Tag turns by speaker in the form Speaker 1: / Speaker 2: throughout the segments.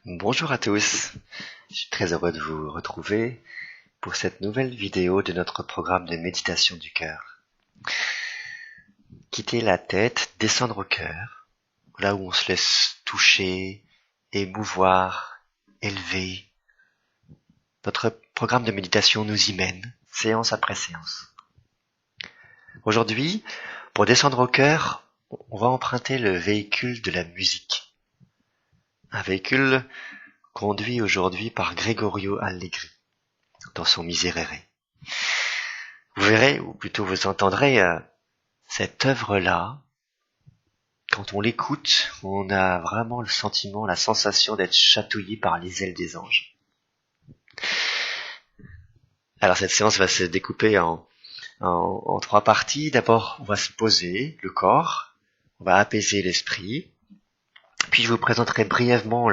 Speaker 1: Bonjour à tous, je suis très heureux de vous retrouver pour cette nouvelle vidéo de notre programme de méditation du cœur. Quitter la tête, descendre au cœur, là où on se laisse toucher, émouvoir, élever. Notre programme de méditation nous y mène, séance après séance. Aujourd'hui, pour descendre au cœur, on va emprunter le véhicule de la musique. Un véhicule conduit aujourd'hui par Gregorio Allegri dans son Miserere. Vous verrez, ou plutôt vous entendrez, cette œuvre-là, quand on l'écoute, on a vraiment le sentiment, la sensation d'être chatouillé par les ailes des anges. Alors cette séance va se découper en trois parties. D'abord, on va se poser le corps, on va apaiser l'esprit, puis je vous présenterai brièvement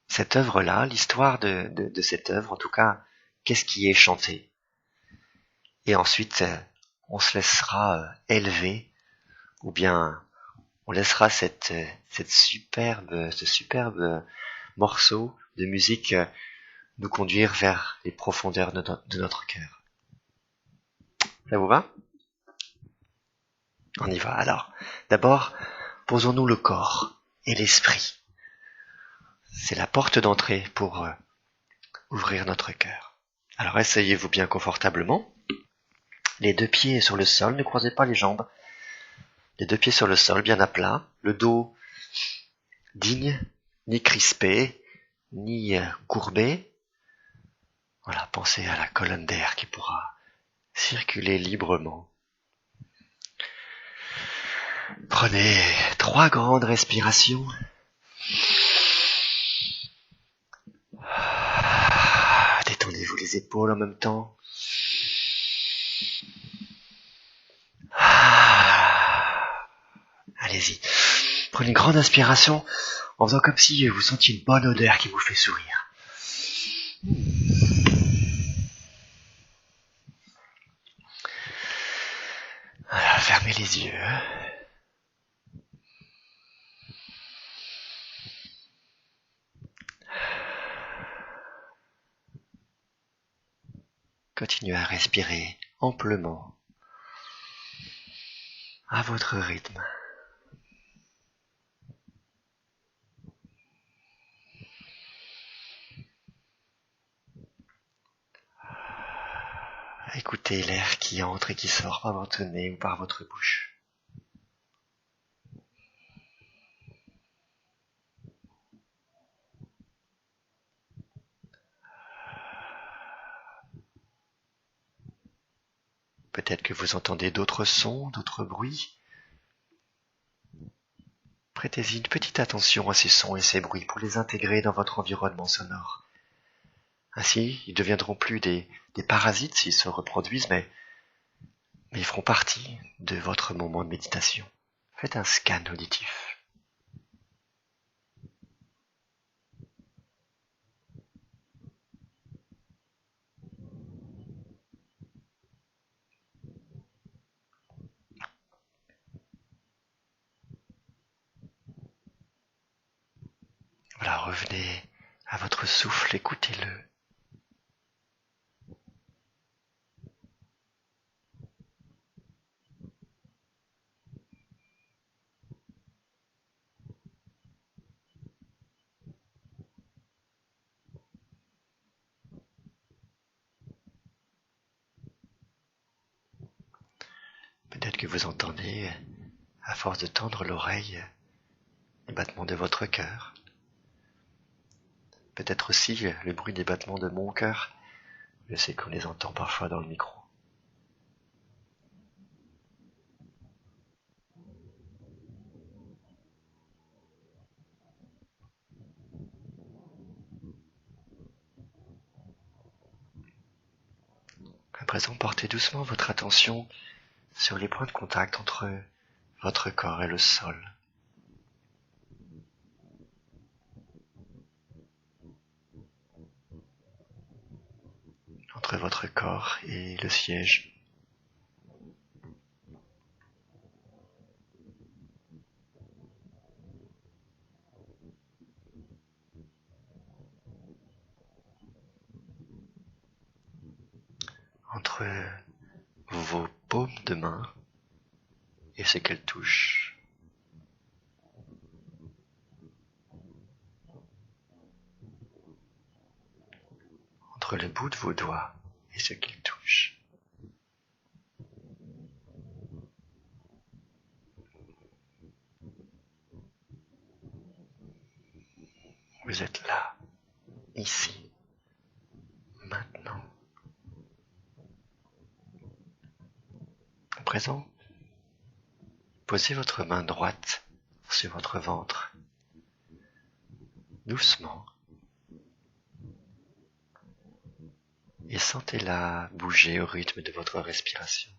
Speaker 1: cette œuvre-là, l'histoire de cette œuvre, en tout cas, qu'est-ce qui est chanté. Et ensuite, on se laissera élever, ou bien on laissera ce superbe morceau de musique nous conduire vers les profondeurs de notre cœur. Ça vous va ? On y va. Alors, d'abord, posons-nous le corps et l'esprit. C'est la porte d'entrée pour ouvrir notre cœur. Alors, asseyez-vous bien confortablement. Les deux pieds sur le sol, ne croisez pas les jambes. Les deux pieds sur le sol, bien à plat. Le dos digne, ni crispé, ni courbé. Voilà, pensez à la colonne d'air qui pourra circuler librement. Prenez 3 grandes respirations. Détendez-vous les épaules en même temps. Allez-y. Prenez une grande inspiration en faisant comme si vous sentiez une bonne odeur qui vous fait sourire. Voilà, fermez les yeux. Continuez à respirer amplement, à votre rythme. Écoutez l'air qui entre et qui sort par votre nez ou par votre bouche. Peut-être que vous entendez d'autres sons, d'autres bruits. Prêtez-y une petite attention à ces sons et ces bruits pour les intégrer dans votre environnement sonore. Ainsi, ils ne deviendront plus des parasites s'ils se reproduisent, mais ils feront partie de votre moment de méditation. Faites un scan auditif. Voilà, revenez à votre souffle, écoutez-le. Peut-être que vous entendez, à force de tendre l'oreille, les battements de votre cœur. Peut-être aussi le bruit des battements de mon cœur. Je sais qu'on les entend parfois dans le micro. À présent, portez doucement votre attention sur les points de contact entre votre corps et le sol. Entre votre corps et le siège. entre vos paumes de main et ce qu'elles touchent. Entre le bout de vos doigts et ce qu'ils touchent. Vous êtes là, ici, maintenant. À présent, posez votre main droite sur votre ventre, doucement, et sentez-la bouger au rythme de votre respiration.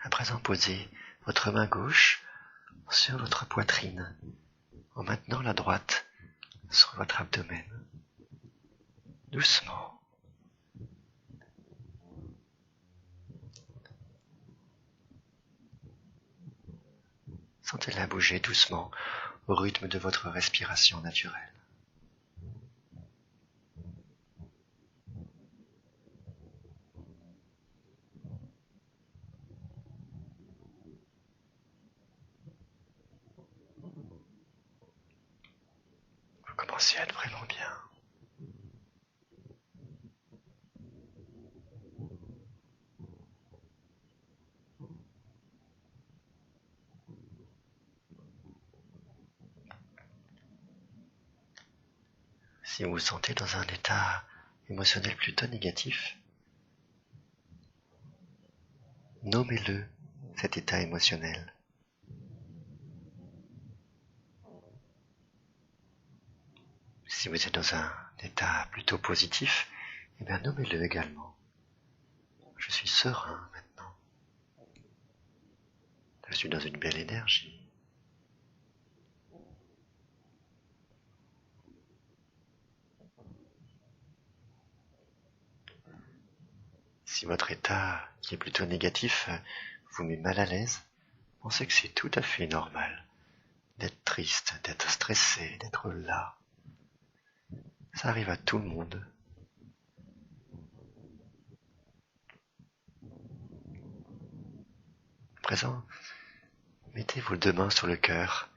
Speaker 1: À présent, posez votre main gauche sur votre poitrine, en maintenant la droite sur votre abdomen. Doucement. Sentez-la bouger doucement au rythme de votre respiration naturelle. Vous commencez à être vraiment bien. Si vous vous sentez dans un état émotionnel plutôt négatif, nommez-le, cet état émotionnel. Si vous êtes dans un état plutôt positif, eh bien nommez-le également. Je suis serein maintenant. Je suis dans une belle énergie. Si votre état, qui est plutôt négatif, vous met mal à l'aise, pensez que c'est tout à fait normal d'être triste, d'être stressé, d'être là. Ça arrive à tout le monde. À présent, mettez vos deux mains sur le cœur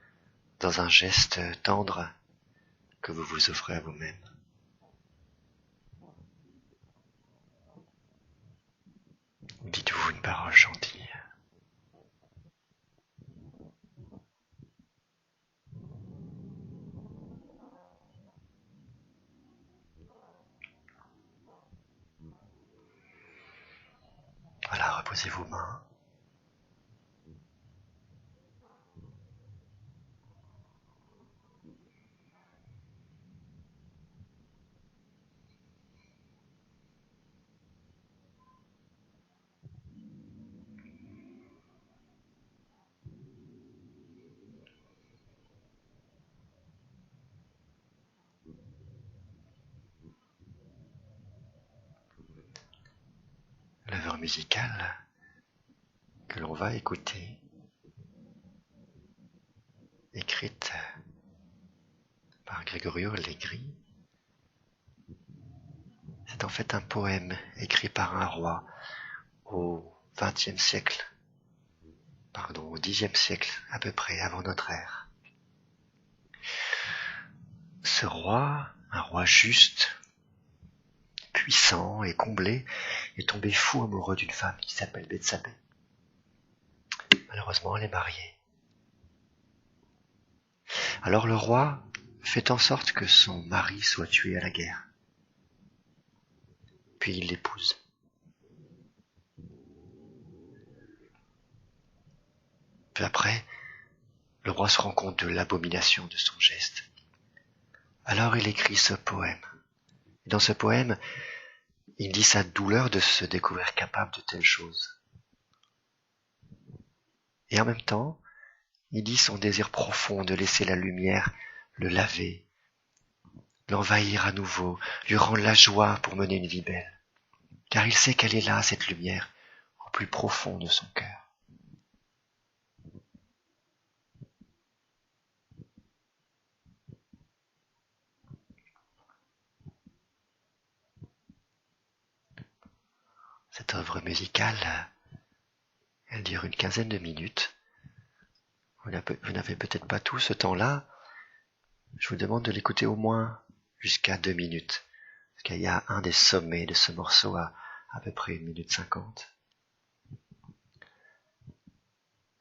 Speaker 1: dans un geste tendre que vous vous offrez à vous-même. Dites-vous une parole gentille. Voilà, reposez vos mains. L'œuvre musicale que l'on va écouter, écrite par Gregorio Allegri, c'est en fait un poème écrit par un roi au XXe siècle, au Xe siècle à peu près avant notre ère. Ce roi, un roi juste, puissant et comblé, est tombé fou amoureux d'une femme qui s'appelle Bethsabée. Malheureusement, elle est mariée. Alors le roi fait en sorte que son mari soit tué à la guerre. Puis il l'épouse. Peu après, le roi se rend compte de l'abomination de son geste. Alors il écrit ce poème. Et dans ce poème, Il dit sa douleur de se découvrir capable de telles choses. Et en même temps, il dit son désir profond de laisser la lumière le laver, l'envahir à nouveau, lui rendre la joie pour mener une vie belle. Car il sait qu'elle est là, cette lumière, au plus profond de son cœur. Cette œuvre musicale, elle dure une quinzaine de minutes. Vous n'avez peut-être pas tout ce temps-là. Je vous demande de l'écouter au moins jusqu'à 2 minutes. Parce qu'il y a un des sommets de ce morceau à peu près 1 minute 50.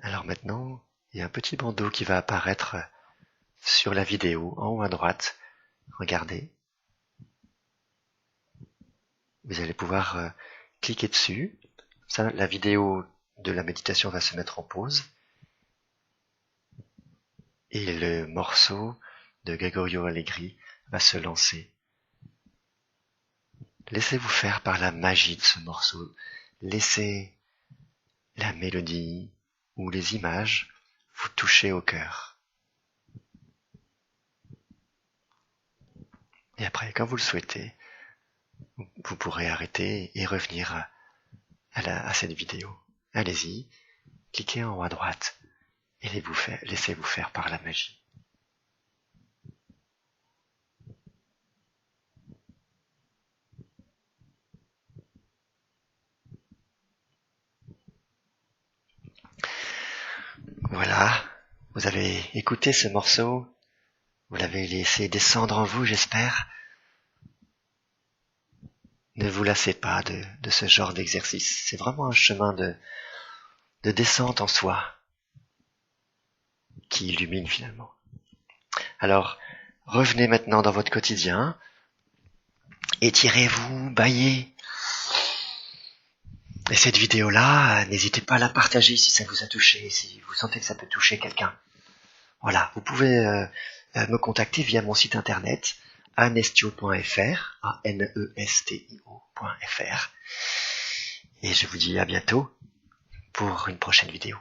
Speaker 1: Alors maintenant, il y a un petit bandeau qui va apparaître sur la vidéo, en haut à droite. Regardez. Vous allez pouvoir cliquer dessus. Ça, la vidéo de la méditation va se mettre en pause. Et le morceau de Gregorio Allegri va se lancer. Laissez-vous faire par la magie de ce morceau. Laissez la mélodie ou les images vous toucher au cœur. Et après, quand vous le souhaitez, vous pourrez arrêter et revenir à cette vidéo. Allez-y, cliquez en haut à droite et laissez-vous faire par la magie. Voilà, vous avez écouté ce morceau, vous l'avez laissé descendre en vous, j'espère. Ne vous lassez pas de ce genre d'exercice. C'est vraiment un chemin de descente en soi qui illumine finalement. Alors, revenez maintenant dans votre quotidien, étirez-vous, bâillez. Et cette vidéo-là, n'hésitez pas à la partager si ça vous a touché, si vous sentez que ça peut toucher quelqu'un. Voilà, vous pouvez me contacter via mon site internet anestio.fr, anestio.fr. Et je vous dis à bientôt pour une prochaine vidéo.